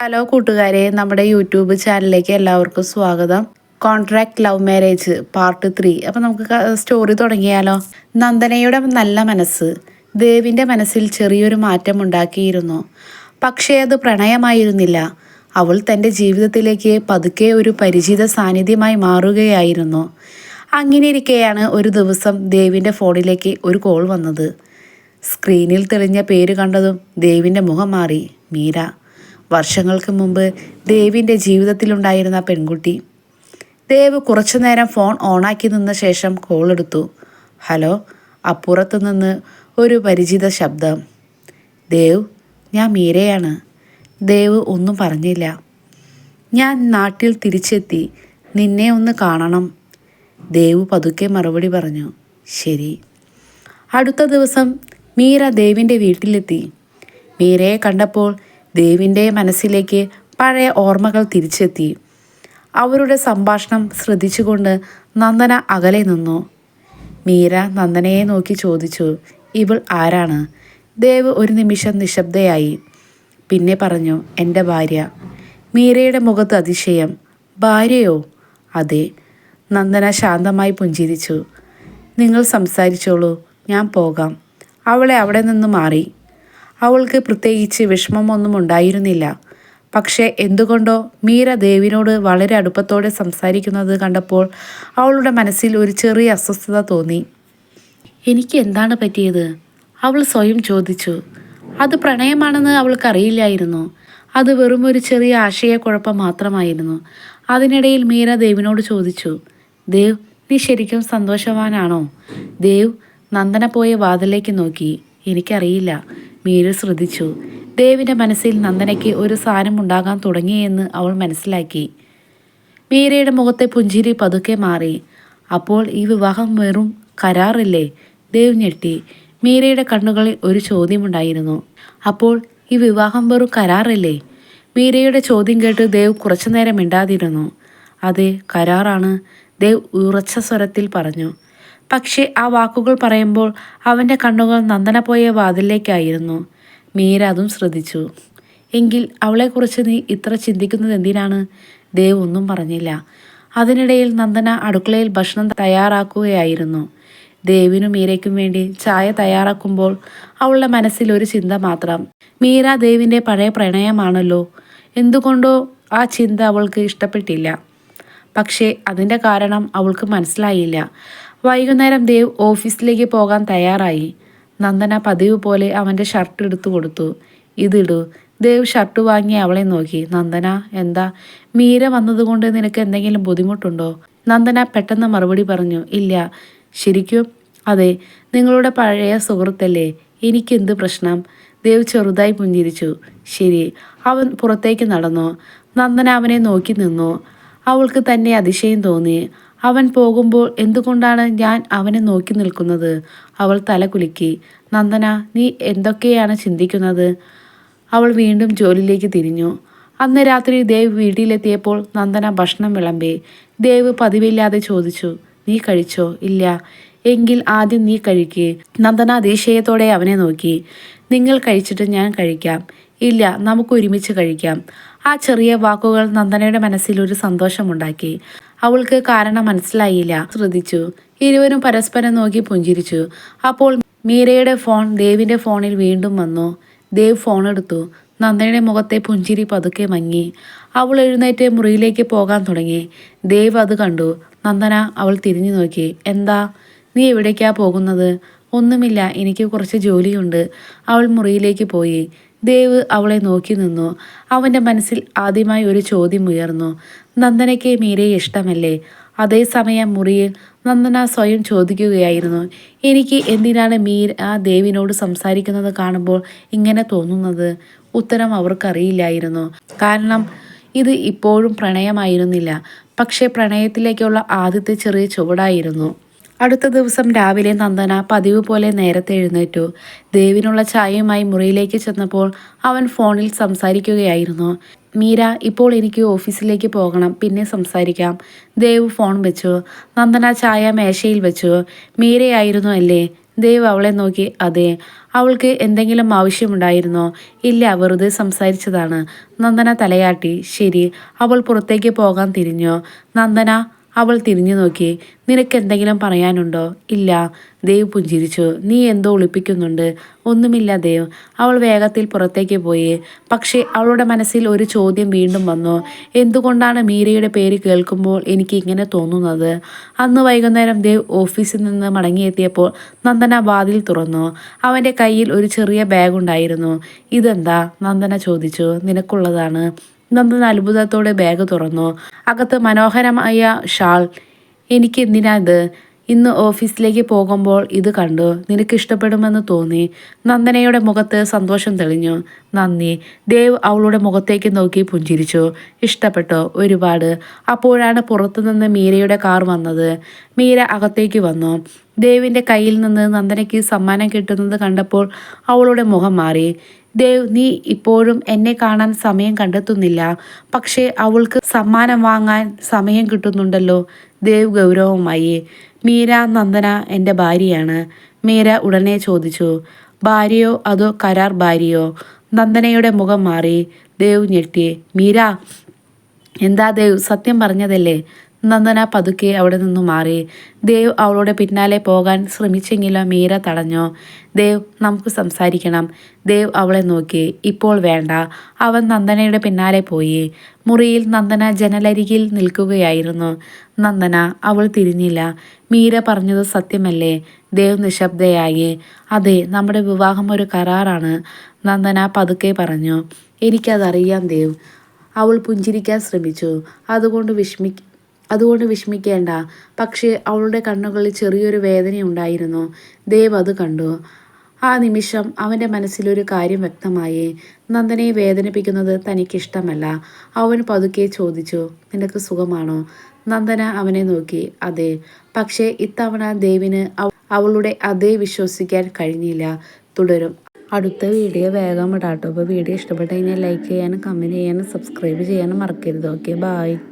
Hello കൂട്ടുകാരെ, നമ്മുടെ YouTube ചാനലിലേക്ക് എല്ലാവർക്കും സ്വാഗതം. Contract love marriage part 3. അപ്പം നമുക്ക് സ്റ്റോറി തുടങ്ങിയാലോ. നന്ദനയുടെ നല്ല മനസ്സ് ദേവിൻ്റെ മനസ്സിൽ ചെറിയൊരു മാറ്റം ഉണ്ടാക്കിയിരുന്നു. പക്ഷേ അത് പ്രണയമായിരുന്നില്ല. അവൾ തൻ്റെ ജീവിതത്തിലേക്ക് പതുക്കെ ഒരു പരിചിത സാന്നിധ്യമായി മാറുകയായിരുന്നു. അങ്ങനെയിരിക്കെയാണ് ഒരു ദിവസം ദേവിൻ്റെ ഫോണിലേക്ക് ഒരു കോൾ വന്നത്. സ്ക്രീനിൽ തെളിഞ്ഞ പേര് കണ്ടതും ദേവിൻ്റെ മുഖം മാറി. മീര. വർഷങ്ങൾക്ക് മുമ്പ് ദേവിൻ്റെ ജീവിതത്തിലുണ്ടായിരുന്ന പെൺകുട്ടി. ദേവ് കുറച്ചു നേരം ഫോൺ ഓണാക്കി നിന്ന ശേഷം കോൾ എടുത്തു. ഹലോ. അപ്പുറത്തു നിന്ന് ഒരു പരിചിത ശബ്ദം. ദേവ്, ഞാൻ മീരയാണ്. ദേവ് ഒന്നും പറഞ്ഞില്ല. ഞാൻ നാട്ടിൽ തിരിച്ചെത്തി. നിന്നെ ഒന്ന് കാണണം. ദേവ് പതുക്കെ മറുപടി പറഞ്ഞു. ശരി. അടുത്ത ദിവസം മീര ദേവിൻ്റെ വീട്ടിലെത്തി. മീരയെ കണ്ടപ്പോൾ ദേവിൻ്റെ മനസ്സിലേക്ക് പഴയ ഓർമ്മകൾ തിരിച്ചെത്തി. അവരുടെ സംഭാഷണം ശ്രദ്ധിച്ചുകൊണ്ട് നന്ദന അകലെ നിന്നു. മീര നന്ദനയെ നോക്കി ചോദിച്ചു, ഇവൾ ആരാണ്? ദേവ് ഒരു നിമിഷം നിശബ്ദയായി. പിന്നെ പറഞ്ഞു, എൻ്റെ ഭാര്യ. മീരയുടെ മുഖത്ത് അതിശയം. ഭാര്യയോ? അതെ. നന്ദന ശാന്തമായി പുഞ്ചിരിച്ചു. നിങ്ങൾ സംസാരിച്ചോളൂ, ഞാൻ പോകാം. അവളെ അവിടെ നിന്ന് മാറി. അവൾക്ക് പ്രത്യേകിച്ച് വിഷമമൊന്നും ഉണ്ടായിരുന്നില്ല. പക്ഷേ എന്തുകൊണ്ടോ മീര ദേവിനോട് വളരെ അടുപ്പത്തോടെ സംസാരിക്കുന്നത് കണ്ടപ്പോൾ അവളുടെ മനസ്സിൽ ഒരു ചെറിയ അസ്വസ്ഥത തോന്നി. എനിക്ക് എന്താണ് പറ്റിയത്? അവൾ സ്വയം ചോദിച്ചു. അത് പ്രണയമാണെന്ന് അവൾക്കറിയില്ലായിരുന്നു. അത് വെറും ഒരു ചെറിയ ആശയക്കുഴപ്പം മാത്രമായിരുന്നു. അതിനിടയിൽ മീര ദേവിനോട് ചോദിച്ചു, ദേവ്, നീ ശരിക്കും സന്തോഷവാനാണോ? ദേവ് നന്ദന പോയ വാതിലേക്ക് നോക്കി. എനിക്കറിയില്ല. മീര ശ്രദ്ധിച്ചു. ദേവിൻ്റെ മനസ്സിൽ നന്ദനയ്ക്ക് ഒരു സാരം ഉണ്ടാകാൻ തുടങ്ങിയെന്ന് അവൾ മനസ്സിലാക്കി. മീരയുടെ മുഖത്തെ പുഞ്ചിരി പതുക്കെ മാറി. അപ്പോൾ ഈ വിവാഹം വെറും കരാറില്ലേ? ദേവ് ഞെട്ടി. മീരയുടെ കണ്ണുകളിൽ ഒരു ചോദ്യമുണ്ടായിരുന്നു. അപ്പോൾ ഈ വിവാഹം വെറും കരാറില്ലേ? മീരയുടെ ചോദ്യം കേട്ട് ദേവ് കുറച്ചുനേരം മിണ്ടാതിരുന്നു. അതെ, കരാറാണ്, ദേവ് ഉറച്ച സ്വരത്തിൽ പറഞ്ഞു. പക്ഷേ ആ വാക്കുകൾ പറയുമ്പോൾ അവൻ്റെ കണ്ണുകൾ നന്ദന പോയ വാതിലേക്കായിരുന്നു. മീര അതും ശ്രദ്ധിച്ചു. എങ്കിൽ അവളെക്കുറിച്ച് നീ ഇത്ര ചിന്തിക്കുന്നത് എന്തിനാണ്? ദേവ് ഒന്നും പറഞ്ഞില്ല. അതിനിടയിൽ നന്ദന അടുക്കളയിൽ ഭക്ഷണം തയ്യാറാക്കുകയായിരുന്നു. ദേവിനും മീരയ്ക്കും വേണ്ടി ചായ തയ്യാറാക്കുമ്പോൾ അവളുടെ മനസ്സിൽ ഒരു ചിന്ത മാത്രം. മീര ദേവിൻ്റെ പഴയ പ്രണയമാണല്ലോ. എന്തുകൊണ്ടോ ആ ചിന്ത അവൾക്ക് ഇഷ്ടപ്പെട്ടില്ല. പക്ഷേ അതിൻ്റെ കാരണം അവൾക്ക് മനസ്സിലായില്ല. വൈകുന്നേരം ദേവ് ഓഫീസിലേക്ക് പോകാൻ തയ്യാറായി. നന്ദന പതിവ് പോലെ അവൻ്റെ ഷർട്ട് എടുത്തു കൊടുത്തു. ഇതിടൂ. ദേവ് ഷർട്ട് വാങ്ങി അവളെ നോക്കി. നന്ദന, എന്താ? മീര വന്നതുകൊണ്ട് നിനക്ക് എന്തെങ്കിലും ബുദ്ധിമുട്ടുണ്ടോ? നന്ദന പെട്ടെന്ന് മറുപടി പറഞ്ഞു, ഇല്ല. ശരിക്കും? അതെ, നിങ്ങളുടെ പഴയ സുഹൃത്തല്ലേ. എനിക്കെന്ത് പ്രശ്നം? ദേവ് ചെറുതായി പുഞ്ചിരിച്ചു. ശരി. അവൻ പുറത്തേക്ക് നടന്നു. നന്ദന അവനെ നോക്കി നിന്നു. അവൾക്ക് തന്നെ അതിശയം തോന്നി. അവൻ പോകുമ്പോൾ എന്തുകൊണ്ടാണ് ഞാൻ അവനെ നോക്കി നിൽക്കുന്നത്? അവൾ തല കുലുക്കി. നന്ദന, നീ എന്തൊക്കെയാണ് ചിന്തിക്കുന്നത്? അവൾ വീണ്ടും ജോലിയിലേക്ക് തിരിഞ്ഞു. അന്ന് രാത്രി ദേവ് വീട്ടിലെത്തിയപ്പോൾ നന്ദന ഭക്ഷണം വിളമ്പി. ദേവ് പതിവില്ലാതെ ചോദിച്ചു, നീ കഴിച്ചോ? ഇല്ല. എങ്കിൽ ആദ്യം നീ കഴിക്കേ. നന്ദന അതിശയത്തോടെ അവനെ നോക്കി. നിങ്ങൾ കഴിച്ചിട്ട് ഞാൻ കഴിക്കാം. ഇല്ല, നമുക്ക് ഒരുമിച്ച് കഴിക്കാം. ആ ചെറിയ വാക്കുകൾ നന്ദനയുടെ മനസ്സിൽ ഒരു സന്തോഷമുണ്ടാക്കി. അവൾക്ക് കാരണം മനസ്സിലായില്ല. ശ്രദ്ധിച്ചു. ഇരുവരും പരസ്പരം നോക്കി പുഞ്ചിരിച്ചു. അപ്പോൾ മീരയുടെ ഫോൺ ദേവിൻ്റെ ഫോണിൽ വീണ്ടും വന്നു. ദേവ് ഫോൺ എടുത്തു. നന്ദനയുടെ മുഖത്തെ പുഞ്ചിരി പതുക്കെ മങ്ങി. അവൾ എഴുന്നേറ്റ് മുറിയിലേക്ക് പോകാൻ തുടങ്ങി. ദേവ് അത് കണ്ടു. നന്ദന. അവൾ തിരിഞ്ഞു നോക്കി. എന്താ? നീ എവിടേക്കാ പോകുന്നത്? ഒന്നുമില്ല, എനിക്ക് കുറച്ച് ജോലിയുണ്ട്. അവൾ മുറിയിലേക്ക് പോയി. ദേവ് അവളെ നോക്കി നിന്നു. അവൻ്റെ മനസ്സിൽ ആദ്യമായി ഒരു ചോദ്യം ഉയർന്നു. നന്ദനയ്ക്ക് മീരയെ ഇഷ്ടമല്ലേ? അതേസമയം മുറിയിൽ നന്ദന സ്വയം ചോദിക്കുകയായിരുന്നു, എനിക്ക് എന്തിനാണ് മീര ദേവിനോട് സംസാരിക്കുന്നത് കാണുമ്പോൾ ഇങ്ങനെ തോന്നുന്നത്? ഉത്തരം അവർക്കറിയില്ലായിരുന്നു. കാരണം ഇത് ഇപ്പോഴും പ്രണയമായിരുന്നില്ല. പക്ഷേ പ്രണയത്തിലേക്കുള്ള ആദ്യത്തെ ചെറിയ ചുവടായിരുന്നു. അടുത്ത ദിവസം രാവിലെ നന്ദന പതിവ് പോലെ നേരത്തെ എഴുന്നേറ്റു. ദേവിനുള്ള ചായയുമായി മുറിയിലേക്ക് ചെന്നപ്പോൾ അവൻ ഫോണിൽ സംസാരിക്കുകയായിരുന്നു. മീര, ഇപ്പോൾ എനിക്ക് ഓഫീസിലേക്ക് പോകണം, പിന്നെ സംസാരിക്കാം. ദേവ് ഫോൺ വെച്ചു. നന്ദന ചായ മേശയിൽ വെച്ചു. മീരയായിരുന്നു അല്ലേ? ദേവ് അവളെ നോക്കി. അതെ. അവൾക്ക് എന്തെങ്കിലും ആവശ്യമുണ്ടായിരുന്നോ? ഇല്ല, വെറുതെ സംസാരിച്ചതാണ്. നന്ദന തലയാട്ടി. ശരി. അവൾ പുറത്തേക്ക് പോകാൻ തിരിഞ്ഞോ? നന്ദന അവൾ തിരിഞ്ഞു നോക്കി. നിനക്ക് എന്തെങ്കിലും പറയാനുണ്ടോ? ഇല്ല. ദേവ് പുഞ്ചിരിച്ചു. നീ എന്തോ ഒളിപ്പിക്കുന്നുണ്ട്. ഒന്നുമില്ല ദേവ്. അവൾ വേഗത്തിൽ പുറത്തേക്ക് പോയി. പക്ഷേ അവളുടെ മനസ്സിൽ ഒരു ചോദ്യം വീണ്ടും വന്നു. എന്തുകൊണ്ടാണ് മീരയുടെ പേര് കേൾക്കുമ്പോൾ എനിക്ക് ഇങ്ങനെ തോന്നുന്നത്? അന്ന് വൈകുന്നേരം ദേവ് ഓഫീസിൽ നിന്ന് മടങ്ങിയെത്തിയപ്പോൾ നന്ദന വാതിൽ തുറന്നു. അവൻ്റെ കയ്യിൽ ഒരു ചെറിയ ബാഗ് ഉണ്ടായിരുന്നു. ഇതെന്താ? നന്ദന ചോദിച്ചു. നിനക്കുള്ളതാണ്. നന്ദന അത്ഭുതത്തോടെ ബാഗ് തുറന്നു. അകത്ത് മനോഹരമായ ഷാൾ. എനിക്ക് എന്തിനാ ഇത്? ഇന്ന് ഓഫീസിലേക്ക് പോകുമ്പോൾ ഇത് കണ്ടു. നിനക്ക് ഇഷ്ടപ്പെടുമെന്ന് തോന്നി. നന്ദനയുടെ മുഖത്ത് സന്തോഷം തെളിഞ്ഞു. നന്ദി. ദേവ് അവളുടെ മുഖത്തേക്ക് നോക്കി പുഞ്ചിരിച്ചു. ഇഷ്ടപ്പെട്ടോ? ഒരുപാട്. അപ്പോഴാണ് പുറത്തുനിന്ന് മീരയുടെ കാർ വന്നത്. മീര അകത്തേക്ക് വന്നു. ദേവിൻ്റെ കയ്യിൽ നിന്ന് നന്ദനയ്ക്ക് സമ്മാനം കിട്ടുന്നത് കണ്ടപ്പോൾ അവളുടെ മുഖം മാറി. ദേവ്, നീ ഇപ്പോഴും എന്നെ കാണാൻ സമയം കണ്ടെത്തുന്നില്ല. പക്ഷേ അവൾക്ക് സമ്മാനം വാങ്ങാൻ സമയം കിട്ടുന്നുണ്ടല്ലോ. ദേവ് ഗൗരവമായി. മീര, നന്ദന എൻ്റെ ഭാര്യയാണ്. മീര ഉടനെ ചോദിച്ചു. ഭാര്യയോ അതോ കരാർ ഭാര്യയോ? നന്ദനയുടെ മുഖം മാറി. ദേവ് ഞെട്ടി. മീര, എന്താ ദേവ്, സത്യം പറഞ്ഞതല്ലേ? നന്ദന പതുക്കെ അവിടെ നിന്നു മാറി. ദേവ് അവളുടെ പിന്നാലെ പോകാൻ ശ്രമിച്ചെങ്കിലും മീര തടഞ്ഞു. ദേവ്, നമുക്ക് സംസാരിക്കണം. ദേവ് അവളെ നോക്കി. ഇപ്പോൾ വേണ്ട. അവൻ നന്ദനയുടെ പിന്നാലെ പോയി. മുറിയിൽ നന്ദന ജനലരികിൽ നിൽക്കുകയായിരുന്നു. നന്ദന. അവൾ തിരിഞ്ഞില്ല. മീര പറഞ്ഞത് സത്യമല്ലേ? ദേവ് നിശബ്ദയായി. അതെ, നമ്മുടെ വിവാഹം ഒരു കരാറാണ്. നന്ദന പതുക്കെ പറഞ്ഞു. എനിക്കതറിയാം ദേവ്. അവൾ പുഞ്ചിരിക്കാൻ ശ്രമിച്ചു. അതുകൊണ്ട് വിഷമിക്കേണ്ട. പക്ഷേ അവളുടെ കണ്ണുകളിൽ ചെറിയൊരു വേദനയുണ്ടായിരുന്നു. ദേവ് അത് കണ്ടു. ആ നിമിഷം അവൻ്റെ മനസ്സിലൊരു കാര്യം വ്യക്തമായി. നന്ദനയെ വേദനിപ്പിക്കുന്നത് തനിക്കിഷ്ടമല്ല. അവൻ പതുക്കെ ചോദിച്ചു. നിനക്ക് സുഖമാണോ? നന്ദന അവനെ നോക്കി. അതെ. പക്ഷേ ഇത്തവണ ദേവിന് അവളുടെ അതേ വിശ്വസിക്കാൻ കഴിഞ്ഞില്ല. തുടരും. അടുത്ത വീഡിയോ വേഗം ഇടാട്ടോ. അപ്പോൾ വീഡിയോ ഇഷ്ടപ്പെട്ട് കഴിഞ്ഞാൽ ലൈക്ക് ചെയ്യാനും കമൻറ്റ് ചെയ്യാനും സബ്സ്ക്രൈബ് ചെയ്യാനും മറക്കരുത്. Okay, bye.